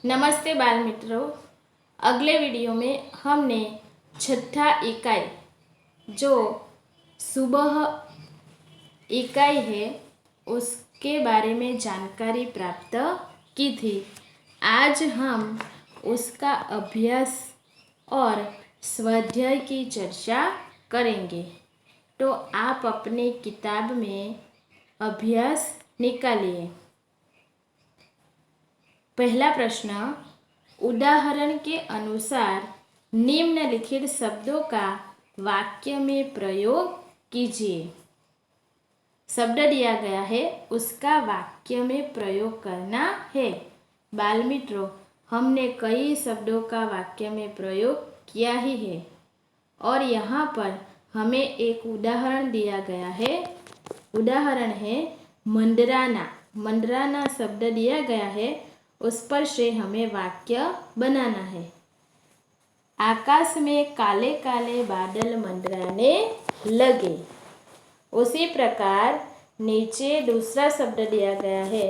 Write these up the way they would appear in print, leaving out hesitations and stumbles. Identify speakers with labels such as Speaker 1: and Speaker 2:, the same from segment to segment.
Speaker 1: नमस्ते बाल मित्रों। अगले वीडियो में हमने छठा इकाई जो सुबह इकाई है उसके बारे में जानकारी प्राप्त की थी। आज हम उसका अभ्यास और स्वाध्याय की चर्चा करेंगे। तो आप अपने किताब में अभ्यास निकालिए। पहला प्रश्न, उदाहरण के अनुसार निम्नलिखित शब्दों का वाक्य में प्रयोग कीजिए। शब्द दिया गया है, उसका वाक्य में प्रयोग करना है। बाल मित्रों, हमने कई शब्दों का वाक्य में प्रयोग किया ही है और यहाँ पर हमें एक उदाहरण दिया गया है। उदाहरण है मंडराना। मंडराना शब्द दिया गया है, उस पर से हमें वाक्य बनाना है। आकाश में काले काले बादल मंडराने लगे। उसी प्रकार नीचे दूसरा शब्द दिया गया है,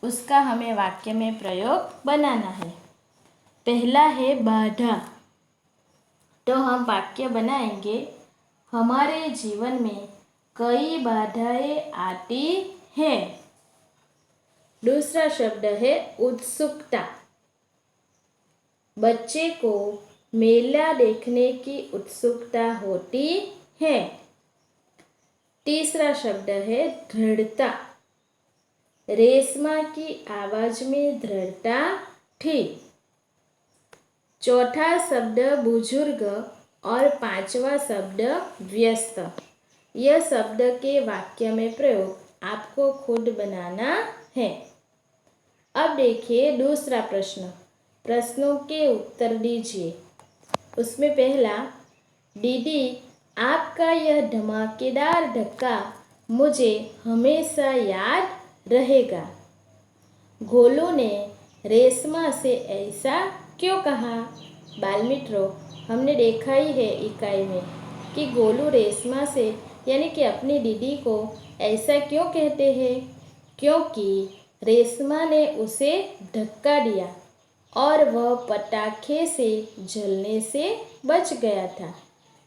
Speaker 1: उसका हमें वाक्य में प्रयोग बनाना है। पहला है बाधा। तो हम वाक्य बनाएंगे, हमारे जीवन में कई बाधाएं आती हैं। दूसरा शब्द है उत्सुकता। बच्चे को मेला देखने की उत्सुकता होती है। तीसरा शब्द है दृढ़ता। रेशमा की आवाज में दृढ़ता थी। चौथा शब्द बुजुर्ग और पांचवा शब्द व्यस्त। यह शब्द के वाक्य में प्रयोग आपको खुद बनाना है। अब देखिए दूसरा प्रश्न। प्रश्नों के उत्तर दीजिए। उसमें पहला, दीदी आपका यह धमाकेदार धक्का मुझे हमेशा याद रहेगा। गोलू ने रेशमा से ऐसा क्यों कहा? बाल मित्रों, हमने देखा ही है इकाई में कि गोलू रेशमा से यानी कि अपनी दीदी को ऐसा क्यों कहते हैं, क्योंकि रेशमा ने उसे धक्का दिया और वह पटाखे से जलने से बच गया था,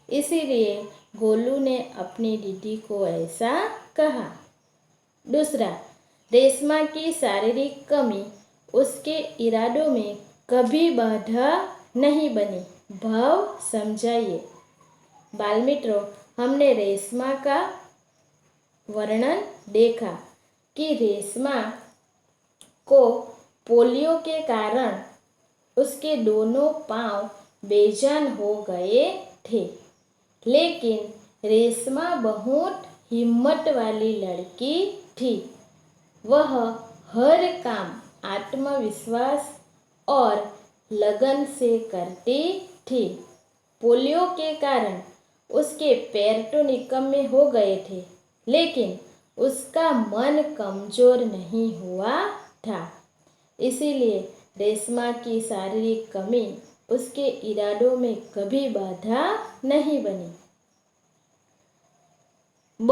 Speaker 1: इसीलिए गोलू ने अपनी दीदी को ऐसा कहा। दूसरा, रेशमा की शारीरिक कमी उसके इरादों में कभी बाधा नहीं बनी। भाव समझाइए। बाल मित्रों, हमने रेशमा का वर्णन देखा कि रेशमा को पोलियो के कारण उसके दोनों पांव बेजान हो गए थे, लेकिन रेशमा बहुत हिम्मत वाली लड़की थी। वह हर काम आत्मविश्वास और लगन से करती थी। पोलियो के कारण उसके पैर तो निकम्मे हो गए थे, लेकिन उसका मन कमजोर नहीं हुआ था, इसीलिए रेशमा की शारीरिक कमी उसके इरादों में कभी बाधा नहीं बनी। ब,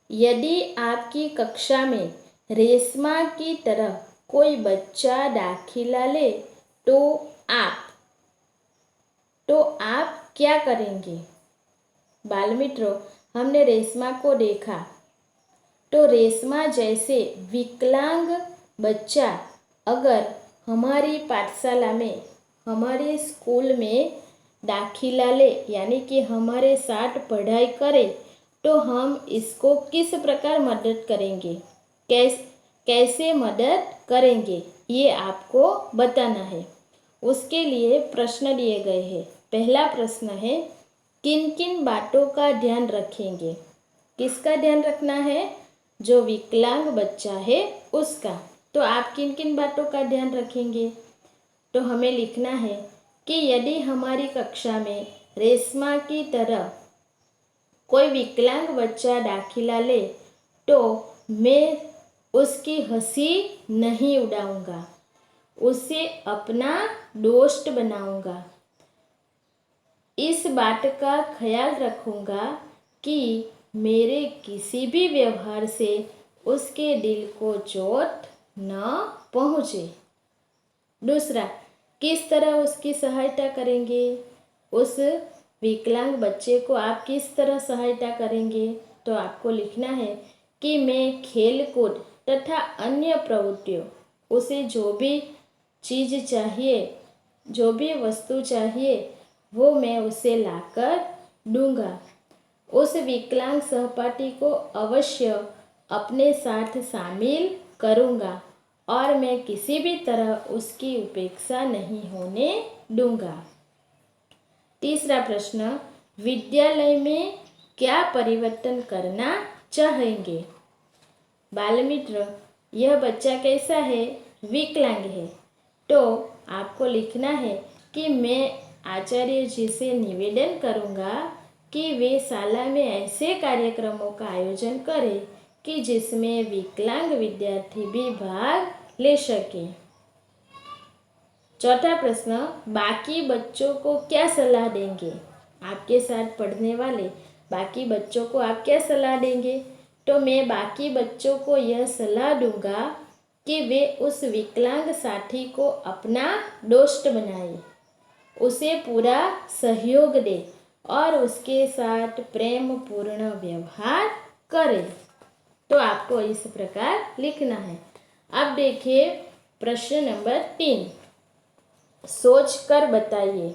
Speaker 1: यदि आपकी कक्षा में रेशमा की तरह कोई बच्चा दाखिला ले तो आप क्या करेंगे? बाल मित्रों, हमने रेशमा को देखा तो रेशमा जैसे विकलांग बच्चा अगर हमारी पाठशाला में, हमारे स्कूल में दाखिला ले यानी कि हमारे साथ पढ़ाई करे तो हम इसको किस प्रकार मदद करेंगे, कैसे मदद करेंगे, ये आपको बताना है। उसके लिए प्रश्न दिए गए हैं। पहला प्रश्न है, किन किन बातों का ध्यान रखेंगे? किसका ध्यान रखना है? जो विकलांग बच्चा है उसका। तो आप किन किन बातों का ध्यान रखेंगे? तो हमें लिखना है कि यदि हमारी कक्षा में रेशमा की तरह कोई विकलांग बच्चा दाखिला ले तो मैं उसकी हंसी नहीं उड़ाऊंगा, उसे अपना दोस्त बनाऊंगा। इस बात का ख्याल रखूंगा कि मेरे किसी भी व्यवहार से उसके दिल को चोट न पहुँचे। दूसरा, किस तरह उसकी सहायता करेंगे? उस विकलांग बच्चे को आप किस तरह सहायता करेंगे? तो आपको लिखना है कि मैं खेल कूद तथा अन्य प्रवृत्तियों, उसे जो भी चीज़ चाहिए, जो भी वस्तु चाहिए, वो मैं उसे लाकर दूंगा। उस विकलांग सहपाठी को अवश्य अपने साथ शामिल करूंगा और मैं किसी भी तरह उसकी उपेक्षा नहीं होने दूंगा। तीसरा प्रश्न, विद्यालय में क्या परिवर्तन करना चाहेंगे? बाल मित्र, यह बच्चा कैसा है? विकलांग है। तो आपको लिखना है कि मैं आचार्य जी से निवेदन करूंगा कि वे शाला में ऐसे कार्यक्रमों का आयोजन करें कि जिसमें विकलांग विद्यार्थी भी भाग ले सके। चौथा प्रश्न, बाकी बच्चों को क्या सलाह देंगे? आपके साथ पढ़ने वाले बाकी बच्चों को आप क्या सलाह देंगे? तो मैं बाकी बच्चों को यह सलाह दूंगा कि वे उस विकलांग साथी को अपना दोस्त बनाए, उसे पूरा सहयोग दे और उसके साथ प्रेम पूर्ण व्यवहार करें। तो आपको इस प्रकार लिखना है। अब देखिए प्रश्न नंबर 3, सोच कर बताइए।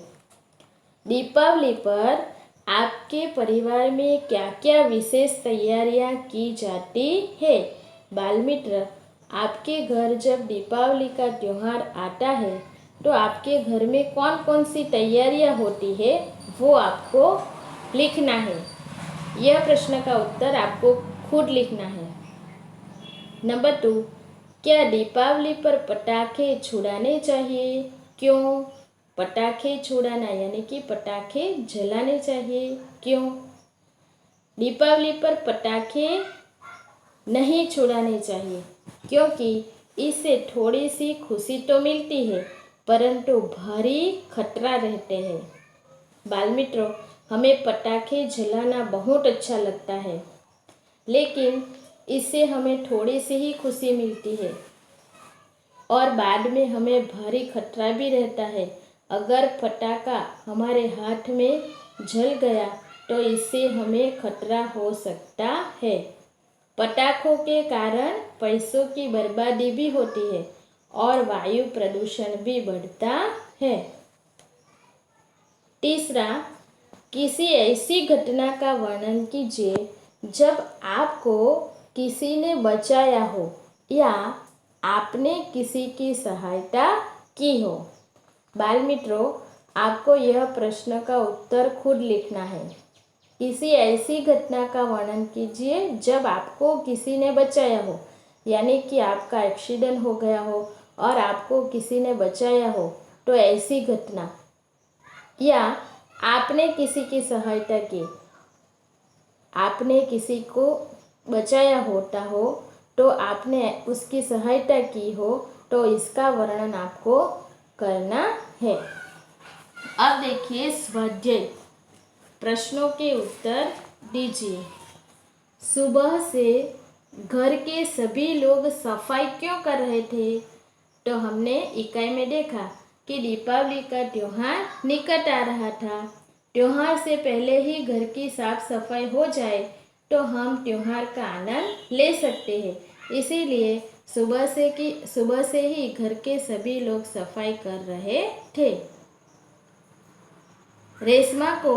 Speaker 1: दीपावली पर आपके परिवार में क्या क्या विशेष तैयारियां की जाती है? बाल मित्र, आपके घर जब दीपावली का त्यौहार आता है तो आपके घर में कौन कौन सी तैयारियां होती है, वो आपको लिखना है। यह प्रश्न का उत्तर आपको खुद लिखना है। नंबर 2, क्या दीपावली पर पटाखे छुड़ाने चाहिए? क्यों? पटाखे छुड़ाना यानी कि पटाखे जलाने चाहिए, क्यों? दीपावली पर पटाखे नहीं छुड़ाने चाहिए क्योंकि इससे थोड़ी सी खुशी तो मिलती है परंतु भारी खतरा रहते हैं। बाल मित्रों, हमें पटाखे जलाना बहुत अच्छा लगता है, लेकिन इससे हमें थोड़ी सी ही खुशी मिलती है और बाद में हमें भारी खतरा भी रहता है। अगर पटाखा हमारे हाथ में जल गया तो इससे हमें खतरा हो सकता है। पटाखों के कारण पैसों की बर्बादी भी होती है और वायु प्रदूषण भी बढ़ता है। तीसरा, किसी ऐसी घटना का वर्णन कीजिए जब आपको किसी ने बचाया हो या आपने किसी की सहायता की हो। बाल मित्रों, आपको यह प्रश्न का उत्तर खुद लिखना है। किसी ऐसी घटना का वर्णन कीजिए जब आपको किसी ने बचाया हो, यानी कि आपका एक्सीडेंट हो गया हो और आपको किसी ने बचाया हो, तो ऐसी घटना, या आपने किसी की सहायता की, आपने किसी को बचाया होता हो तो आपने उसकी सहायता की हो, तो इसका वर्णन आपको करना है। अब देखिए स्वाध्याय, प्रश्नों के उत्तर दीजिए। सुबह से घर के सभी लोग सफाई क्यों कर रहे थे? तो हमने इकाई में देखा कि दीपावली का त्यौहार निकट आ रहा था। त्यौहार से पहले ही घर की साफ सफाई हो जाए तो हम त्यौहार का आनंद ले सकते हैं। इसीलिए सुबह से ही घर के सभी लोग सफाई कर रहे थे। रेशमा को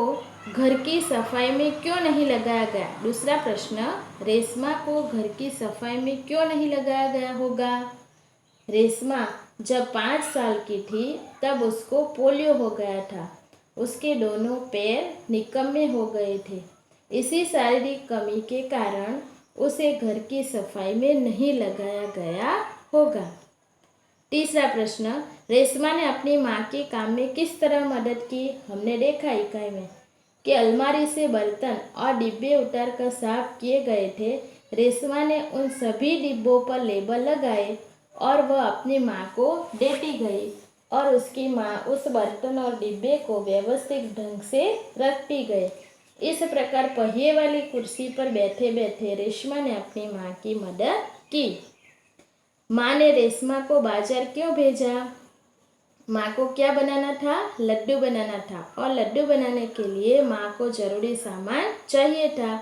Speaker 1: घर की सफाई में क्यों नहीं लगाया गया? दूसरा प्रश्न, रेशमा को घर की सफाई में क्यों नहीं लगाया गया होगा? रेशमा जब 5 साल की थी तब उसको पोलियो हो गया था। उसके दोनों पैर निकम्मे हो गए थे। इसी शारीरिक कमी के कारण उसे घर की सफाई में नहीं लगाया गया होगा। तीसरा प्रश्न, रेशमा ने अपनी माँ के काम में किस तरह मदद की? हमने देखा इकाई में कि अलमारी से बर्तन और डिब्बे उतारकर साफ किए गए थे। रेशमा ने उन सभी डिब्बों पर लेबल लगाए और वह अपनी माँ को देती गई और उसकी माँ उस बर्तन और डिब्बे को व्यवस्थित ढंग से रखती गई। इस प्रकार पहिए वाली कुर्सी पर बैठे बैठे रेशमा ने अपनी माँ की मदद की। माँ ने रेशमा को बाजार क्यों भेजा? माँ को क्या बनाना था? लड्डू बनाना था। और लड्डू बनाने के लिए माँ को ज़रूरी सामान चाहिए था।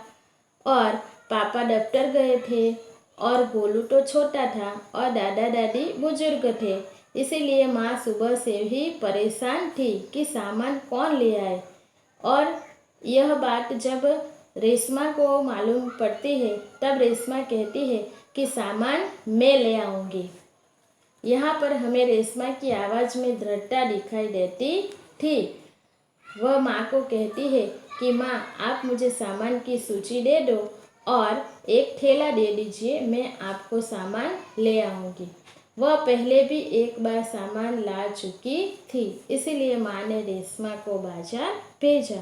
Speaker 1: और पापा दफ्तर गए थे और गोलू तो छोटा था और दादा दादी बुजुर्ग थे। इसीलिए माँ सुबह से ही परेशान थी कि सामान कौन ले आए। और यह बात जब रेशमा को मालूम पड़ती है तब रेशमा कहती है कि सामान मैं ले आऊँगी। यहाँ पर हमें रेशमा की आवाज़ में दृढ़ता दिखाई देती थी। वह माँ को कहती है कि माँ आप मुझे सामान की सूची दे दो और एक थैला दे दीजिए, मैं आपको सामान ले आऊँगी। वह पहले भी एक बार सामान ला चुकी थी, इसीलिए माँ ने रेशमा को बाजार भेजा।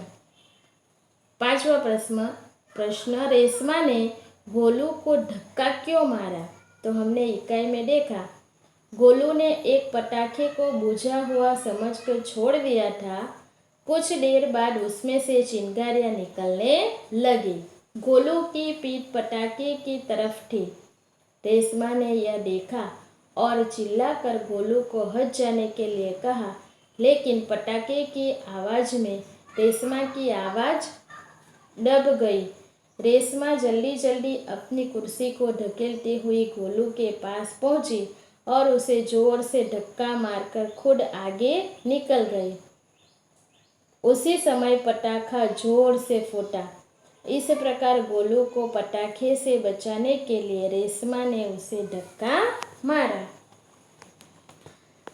Speaker 1: 5वां प्रश्न रेशमा ने गोलू को धक्का क्यों मारा? तो हमने इकाई में देखा गोलू ने एक पटाखे को बुझा हुआ समझकर छोड़ दिया था। कुछ देर बाद उसमें से चिंगारियां निकलने लगी। गोलू की पीठ पटाखे की तरफ थी। रेशमा ने यह देखा और चिल्लाकर गोलू को हट जाने के लिए कहा, लेकिन पटाखे की आवाज़ में रेशमा की आवाज़ दब गई। रेशमा जल्दी जल्दी अपनी कुर्सी को धकेलती हुई गोलू के पास पहुंची और उसे जोर से धक्का मारकर खुद आगे निकल गई। उसी समय पटाखा जोर से फूटा। इस प्रकार गोलू को पटाखे से बचाने के लिए रेशमा ने उसे धक्का मारा।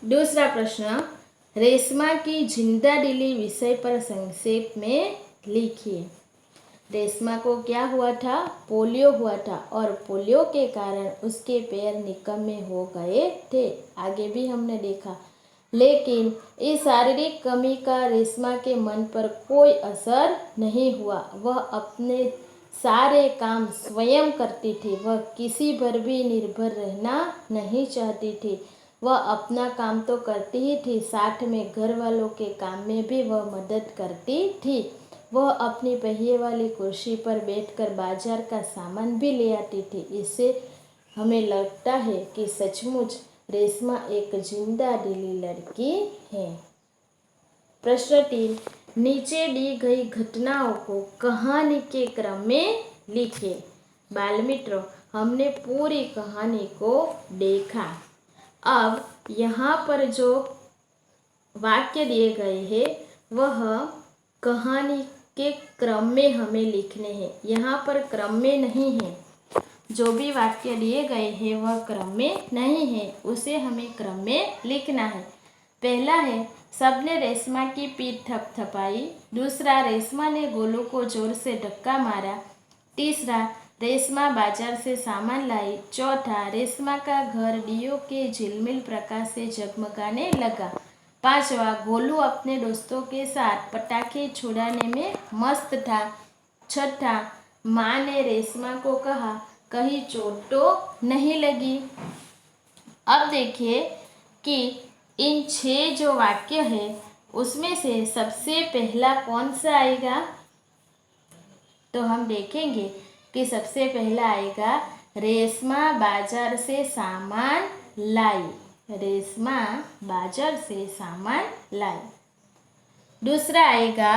Speaker 1: दूसरा प्रश्न रेशमा की जिंदा दिली विषय पर संक्षेप में लिखिए। रेशमा को क्या हुआ था? पोलियो हुआ था और पोलियो के कारण उसके पैर निकम्मे हो गए थे। आगे भी हमने देखा, लेकिन इस शारीरिक कमी का रेशमा के मन पर कोई असर नहीं हुआ। वह अपने सारे काम स्वयं करती थी। वह किसी पर भी निर्भर रहना नहीं चाहती थी। वह अपना काम तो करती ही थी, साथ में घर वालों के काम में भी वह मदद करती थी। वह अपनी पहिए वाली कुर्सी पर बैठकर बाजार का सामान भी ले आती थी। इससे हमें लगता है कि सचमुच रेशमा एक जिंदा दिली लड़की है। प्रश्न 3 नीचे दी गई घटनाओं को कहानी के क्रम में लिखिए। बाल मित्रों, हमने पूरी कहानी को देखा। अब यहाँ पर जो वाक्य दिए गए हैं वह कहानी के क्रम में हमें लिखने हैं। यहाँ पर क्रम में नहीं है। जो भी वाक्य दिए गए हैं वह क्रम में नहीं है, उसे हमें क्रम में लिखना है। पहला है सबने रेशमा की पीठ थपथपाई। दूसरा, रेशमा ने गोलू को जोर से धक्का मारा। तीसरा, रेशमा बाजार से सामान लाई। चौथा, रेशमा का घर दियों के झिलमिल प्रकाश से जगमगाने लगा। पांचवा, गोलू अपने दोस्तों के साथ पटाखे छुड़ाने में मस्त था। छठा, माँ ने रेशमा को कहा, कहीं चोट तो नहीं लगी। अब देखिए कि इन 6 जो वाक्य है उसमें से सबसे पहला कौन सा आएगा? तो हम देखेंगे कि सबसे पहला आएगा रेशमा बाजार से सामान लाई। रेशमा बाजार से सामान लाई। दूसरा आएगा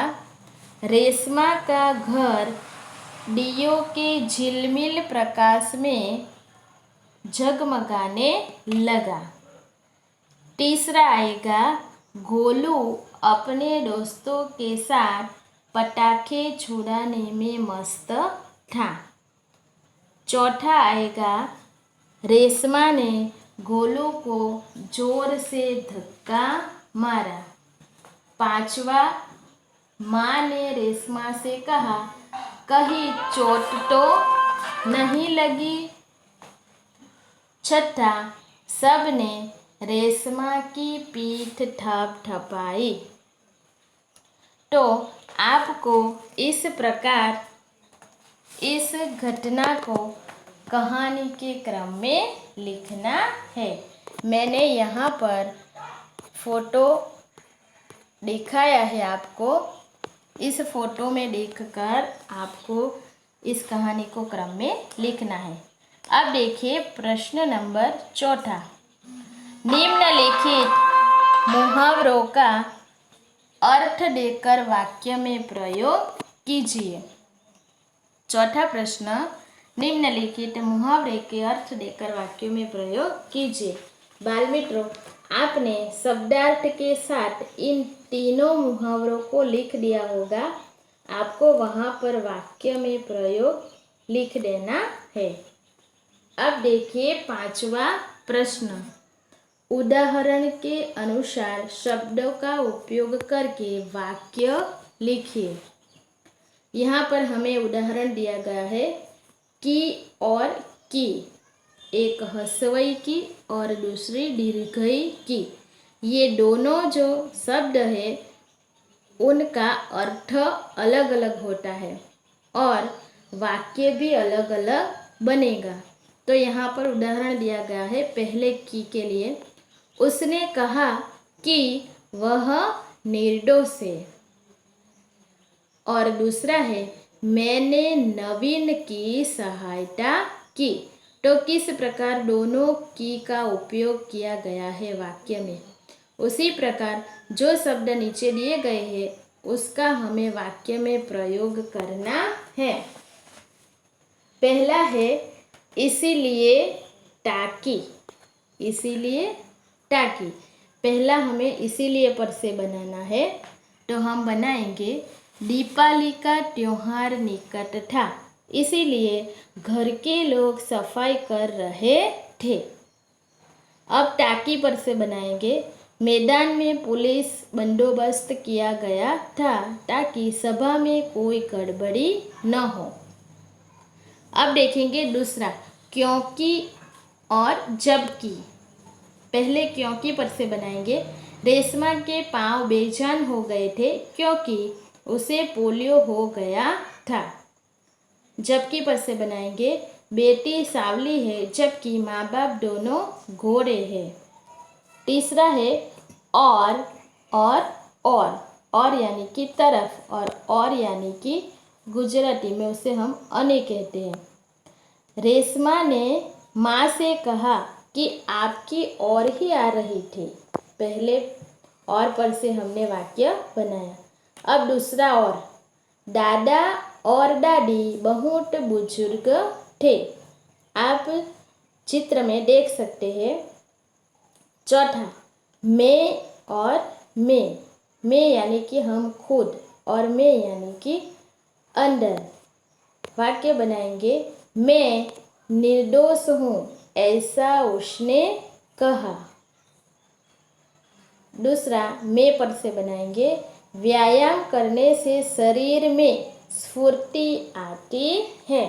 Speaker 1: रेशमा का घर दियों के झिलमिल प्रकाश में जगमगाने लगा। तीसरा आएगा गोलू अपने दोस्तों के साथ पटाखे छुड़ाने में मस्त था। चौथा आएगा रेशमा ने गोलू को जोर से धक्का मारा। पांचवा, माँ ने रेशमा से कहा, कहीं चोट तो नहीं लगी। छठा, सबने रेशमा की पीठ थपथपाई। तो आपको इस प्रकार इस घटना को कहानी के क्रम में लिखना है। मैंने यहाँ पर फोटो दिखाया है आपको। इस फोटो में देखकर आपको इस कहानी को क्रम में लिखना है। अब देखिए प्रश्न नंबर 4। निम्नलिखित मुहावरों का अर्थ देकर वाक्य में प्रयोग कीजिए। चौथा प्रश्न, निम्नलिखित मुहावरे के अर्थ देकर वाक्यों में प्रयोग कीजिए। बाल मित्रों, आपने शब्दार्थ के साथ इन तीनों मुहावरों को लिख दिया होगा। आपको वहां पर वाक्य में प्रयोग लिख देना है। अब देखिए पांचवा प्रश्न, उदाहरण के अनुसार शब्दों का उपयोग करके वाक्य लिखिए। यहाँ पर हमें उदाहरण दिया गया है की और की, एक ह्रस्वई की और दूसरी दीर्घई की। ये दोनों जो शब्द है उनका अर्थ अलग अलग होता है और वाक्य भी अलग अलग बनेगा। तो यहाँ पर उदाहरण दिया गया है पहले की के लिए, उसने कहा कि वह निर्दोष है। और दूसरा है, मैंने नवीन की सहायता की। तो किस प्रकार दोनों की का उपयोग किया गया है वाक्य में, उसी प्रकार जो शब्द नीचे दिए गए हैं उसका हमें वाक्य में प्रयोग करना है। पहला है इसीलिए टाकी, इसीलिए टाकी। पहला हमें इसीलिए पर से बनाना है, तो हम बनाएंगे दीपावली का त्योहार निकट था, इसीलिए घर के लोग सफाई कर रहे थे। अब टाकी पर से बनाएंगे मैदान में पुलिस बंदोबस्त किया गया था ताकि सभा में कोई गड़बड़ी न हो। अब देखेंगे दूसरा, क्योंकि और जबकि। पहले क्योंकि पर से बनाएंगे रेशमा के पांव बेजान हो गए थे क्योंकि उसे पोलियो हो गया था। जबकि पर से बनाएंगे बेटी सावली है जबकि माँ बाप दोनों गोरे हैं। तीसरा है और यानी कि तरफ, और यानी कि गुजराती में उसे हम अने कहते हैं। रेशमा ने माँ से कहा कि आपकी और ही आ रही थी। पहले और पर से हमने वाक्य बनाया। अब दूसरा और, दादा और दादी बहुत बुजुर्ग थे। आप चित्र में देख सकते हैं। चौथा, मैं और मैं यानी कि हम खुद, और मैं यानी कि अंदर। वाक्य बनाएंगे मैं निर्दोष हूँ ऐसा उसने कहा। दूसरा मैं पर से बनाएंगे व्यायाम करने से शरीर में स्फूर्ति आती है।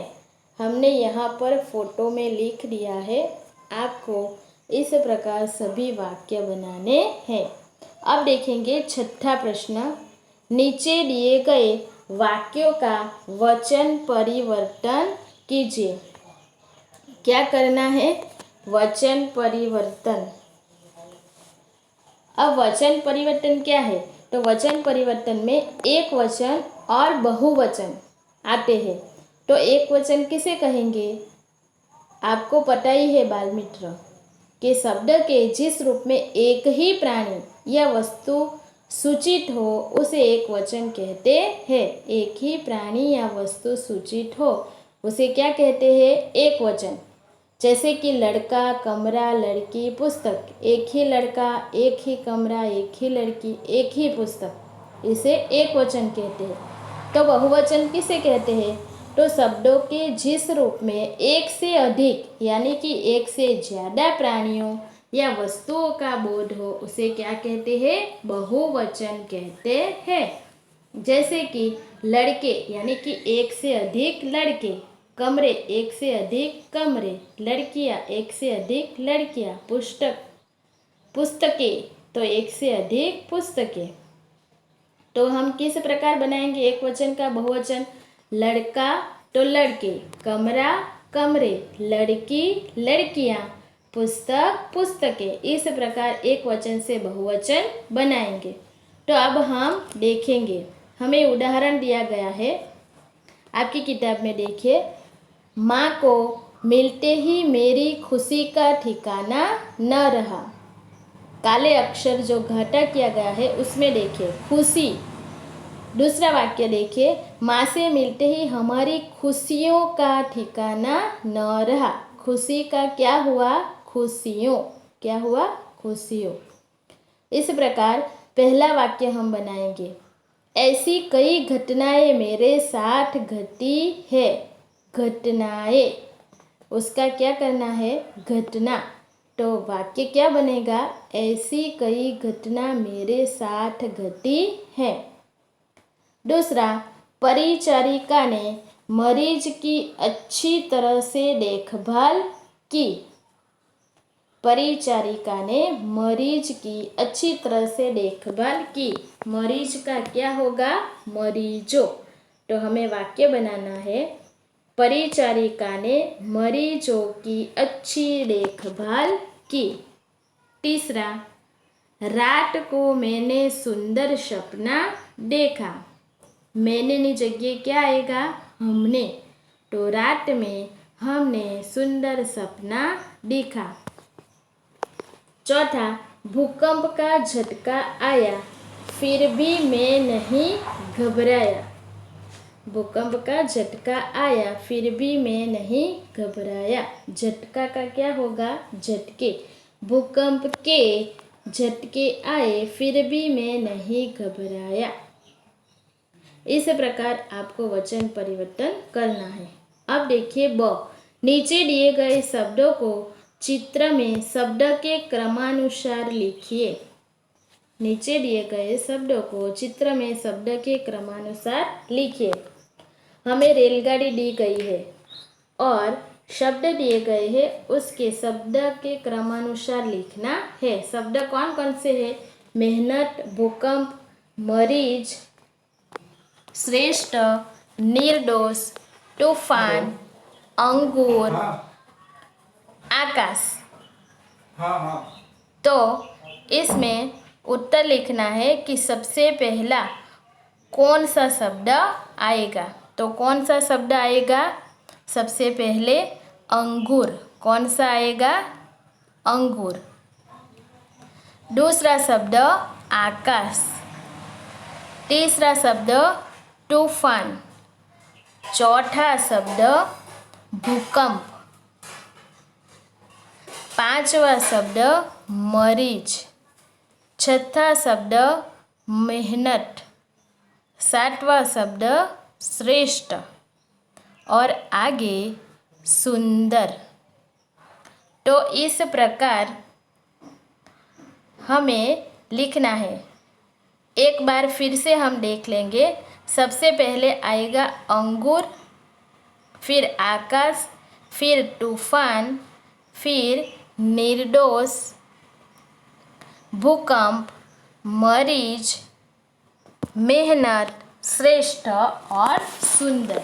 Speaker 1: हमने यहाँ पर फोटो में लिख दिया है, आपको इस प्रकार सभी वाक्य बनाने हैं। अब देखेंगे छठा प्रश्न, नीचे दिए गए वाक्यों का वचन परिवर्तन कीजिए। क्या करना है? वचन परिवर्तन। अब वचन परिवर्तन क्या है? तो वचन परिवर्तन में एक वचन और बहुवचन आते हैं। तो एक वचन किसे कहेंगे? आपको पता ही है बाल मित्र कि शब्द के जिस रूप में एक ही प्राणी या वस्तु सूचित हो उसे एक वचन कहते हैं। एक ही प्राणी या वस्तु सूचित हो उसे क्या कहते हैं? एक वचन। जैसे कि लड़का, कमरा, लड़की, पुस्तक। एक ही लड़का, एक ही कमरा, एक ही लड़की, एक ही पुस्तक, इसे एक वचन कहते हैं। तो बहुवचन किसे कहते हैं? तो शब्दों के जिस रूप में एक से अधिक यानी कि एक से ज़्यादा प्राणियों या वस्तुओं का बोध हो उसे क्या कहते हैं? बहुवचन कहते हैं। जैसे कि लड़के यानी कि एक से अधिक लड़के, कमरे एक से अधिक कमरे, लड़कियां एक से अधिक लड़कियां, पुस्तकें तो एक से अधिक पुस्तकें। तो हम किस प्रकार बनाएंगे एक वचन का बहुवचन? लड़का तो लड़के, कमरा कमरे, लड़की लड़कियां, पुस्तक पुस्तकें। इस प्रकार एक वचन से बहुवचन बनाएंगे। तो अब हम देखेंगे, हमें उदाहरण दिया गया है, आपकी किताब में देखिए। माँ को मिलते ही मेरी खुशी का ठिकाना न रहा। काले अक्षर जो घटा किया गया है उसमें देखिए खुशी। दूसरा वाक्य देखिए, माँ से मिलते ही हमारी खुशियों का ठिकाना न रहा। खुशी का क्या हुआ? खुशियों। क्या हुआ? खुशियों। इस प्रकार पहला वाक्य हम बनाएंगे, ऐसी कई घटनाएं मेरे साथ घटी है। घटनाएं, उसका क्या करना है? घटना। तो वाक्य क्या बनेगा? ऐसी कई घटना मेरे साथ घटी है। दूसरा, परिचारिका ने मरीज की अच्छी तरह से देखभाल की। परिचारिका ने मरीज की अच्छी तरह से देखभाल की। मरीज का क्या होगा? मरीजों। तो हमें वाक्य बनाना है, परिचारिका ने मरीजों की अच्छी देखभाल की। तीसरा, रात को मैंने सुंदर सपना देखा। मैंने नी जगह क्या आएगा? हमने। तो रात में हमने सुंदर सपना देखा। चौथा, भूकंप का झटका आया फिर भी मैं नहीं घबराया। भूकंप का झटका आया फिर भी मैं नहीं घबराया। झटका का क्या होगा? झटके। भूकंप के झटके आए फिर भी मैं नहीं घबराया। इस प्रकार आपको वचन परिवर्तन करना है। अब देखिए ब, नीचे दिए गए शब्दों को चित्र में शब्द के क्रमानुसार लिखिए। नीचे दिए गए शब्दों को चित्र में शब्द के क्रमानुसार लिखिए। हमें रेलगाड़ी दी गई है और शब्द दिए गए हैं, उसके शब्द के क्रमानुसार लिखना है। शब्द कौन कौन से हैं? मेहनत, भूकंप, मरीज, श्रेष्ठ, निर्दोष, तूफान, अंगूर, आकाश। तो इसमें उत्तर लिखना है कि सबसे पहला कौन सा शब्द आएगा। तो कौन सा शब्द आएगा? सबसे पहले अंगूर। कौन सा आएगा? अंगूर। दूसरा शब्द आकाश। तीसरा शब्द तूफान। चौथा शब्द भूकंप। पांचवा शब्द मरीज। छठा शब्द मेहनत। सातवां शब्द श्रेष्ठ और आगे सुंदर। तो इस प्रकार हमें लिखना है। एक बार फिर से हम देख लेंगे। सबसे पहले आएगा अंगूर, फिर आकाश, फिर तूफान, फिर निर्दोष, भूकंप, मरीज, मेहनत, श्रेष्ठ और सुंदर।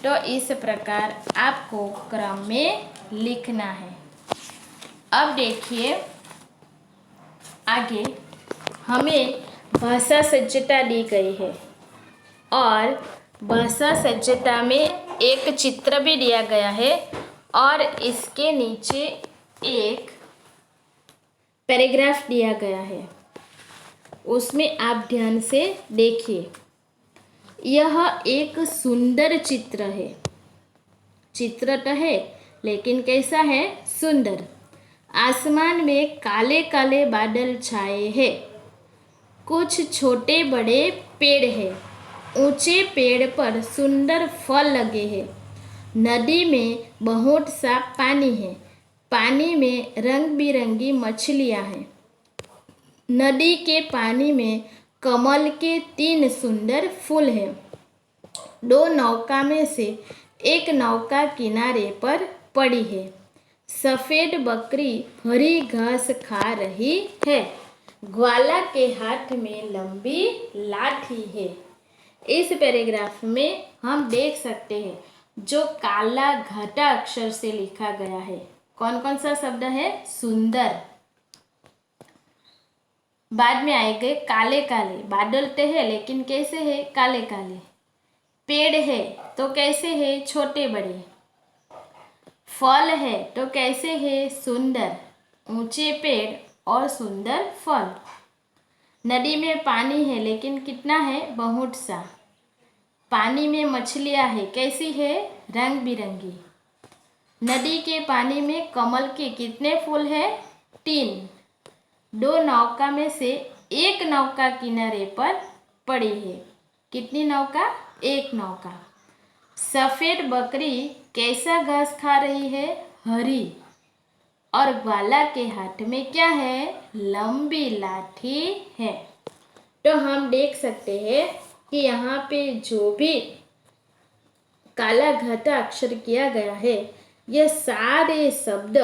Speaker 1: तो इस प्रकार आपको क्रम में लिखना है। अब देखिए आगे, हमें भाषा सज्जता दी गई है और भाषा सज्जता में एक चित्र भी दिया गया है और इसके नीचे एक पैराग्राफ दिया गया है। उसमें आप ध्यान से देखिए। यह एक सुंदर चित्र है। चित्र तो है लेकिन कैसा है? सुंदर। आसमान में काले काले बादल छाए हैं। कुछ छोटे बड़े पेड़ हैं। ऊंचे पेड़ पर सुंदर फल लगे हैं। नदी में बहुत सा पानी है। पानी में रंग बिरंगी मछलियां हैं। नदी के पानी में कमल के 3 सुंदर फूल हैं। 2 नौका में से एक नौका किनारे पर पड़ी है। सफेद बकरी हरी घास खा रही है। ग्वाला के हाथ में लंबी लाठी है। इस पैराग्राफ में हम देख सकते हैं जो काला घटा अक्षर से लिखा गया है। कौन कौन सा शब्द है? सुंदर। बाद में आएंगे काले काले। बादल तो है लेकिन कैसे है? काले काले। पेड़ है तो कैसे है? छोटे बड़े। फल है तो कैसे है? सुंदर। ऊंचे पेड़ और सुंदर फल। नदी में पानी है लेकिन कितना है? बहुत सा। पानी में मछलियाँ है, कैसी है? रंग बिरंगी। नदी के पानी में कमल के कितने फूल हैं? 3। 2 नौका में से एक नौका किनारे पर पड़ी है। कितनी नौका? एक नौका। सफ़ेद बकरी कैसा घास खा रही है? हरी। और ग्वाला के हाथ में क्या है? लंबी लाठी है। तो हम देख सकते हैं कि यहाँ पे जो भी काला घटा अक्षर किया गया है, ये सारे शब्द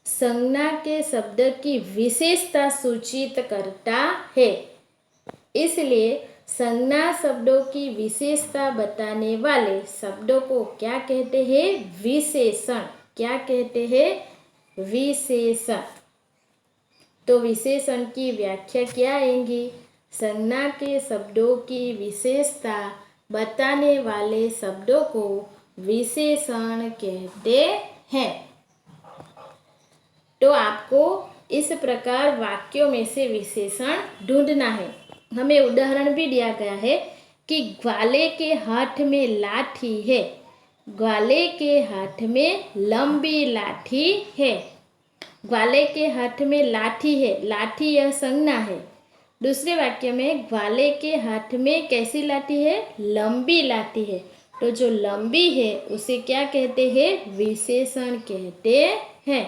Speaker 1: संज्ञा के शब्द की विशेषता सूचित करता है। इसलिए संज्ञा शब्दों की विशेषता बताने वाले शब्दों को क्या कहते हैं? विशेषण। क्या कहते हैं? विशेषण। तो विशेषण की व्याख्या क्या आएंगी? संज्ञा के शब्दों की विशेषता बताने वाले शब्दों को विशेषण कहते हैं। तो आपको इस प्रकार वाक्यों में से विशेषण ढूंढना है। हमें उदाहरण भी दिया गया है कि ग्वाले के हाथ में लाठी है। ग्वाले के हाथ में लंबी लाठी है। ग्वाले के हाथ में लाठी है, लाठी यह संज्ञा है। दूसरे वाक्य में ग्वाले के हाथ में कैसी लाठी है? लंबी लाठी है। तो जो लंबी है उसे क्या कहते हैं? विशेषण कहते हैं।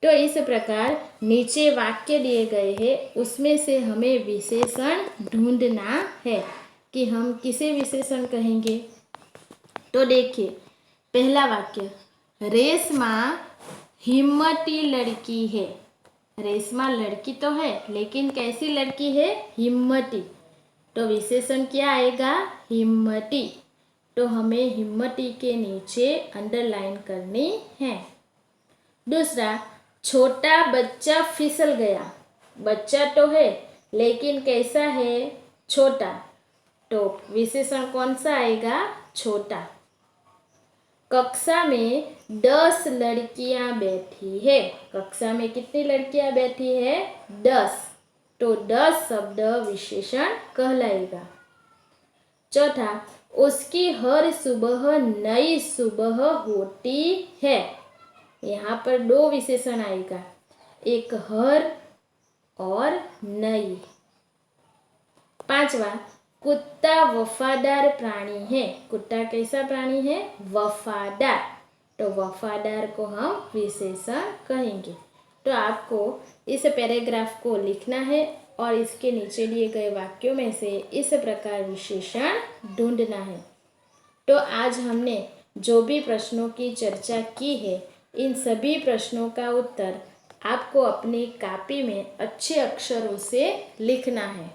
Speaker 1: तो इस प्रकार नीचे वाक्य दिए गए हैं, उसमें से हमें विशेषण ढूंढना है कि हम किसे विशेषण कहेंगे। तो देखिए, पहला वाक्य, रेशमा हिम्मती लड़की है। रेशमा लड़की तो है लेकिन कैसी लड़की है? हिम्मती। तो विशेषण क्या आएगा? हिम्मती। तो हमें हिम्मती के नीचे अंडरलाइन करनी है। दूसरा, छोटा बच्चा फिसल गया। बच्चा तो है लेकिन कैसा है? छोटा। तो विशेषण कौन सा आएगा? छोटा। कक्षा में 10 लड़कियां बैठी है। कक्षा में कितनी लड़कियां बैठी है? 10। तो 10 शब्द विशेषण कहलाएगा। चौथा, उसकी हर सुबह नई सुबह होती है। यहाँ पर 2 विशेषण आएगा, एक हर और नई। पांचवा, कुत्ता वफादार प्राणी है। कुत्ता कैसा प्राणी है? वफादार। तो वफादार को हम विशेषण कहेंगे। तो आपको इस पैराग्राफ को लिखना है और इसके नीचे दिए गए वाक्यों में से इस प्रकार विशेषण ढूंढना है। तो आज हमने जो भी प्रश्नों की चर्चा की है, इन सभी प्रश्नों का उत्तर आपको अपनी कॉपी में अच्छे अक्षरों से लिखना है।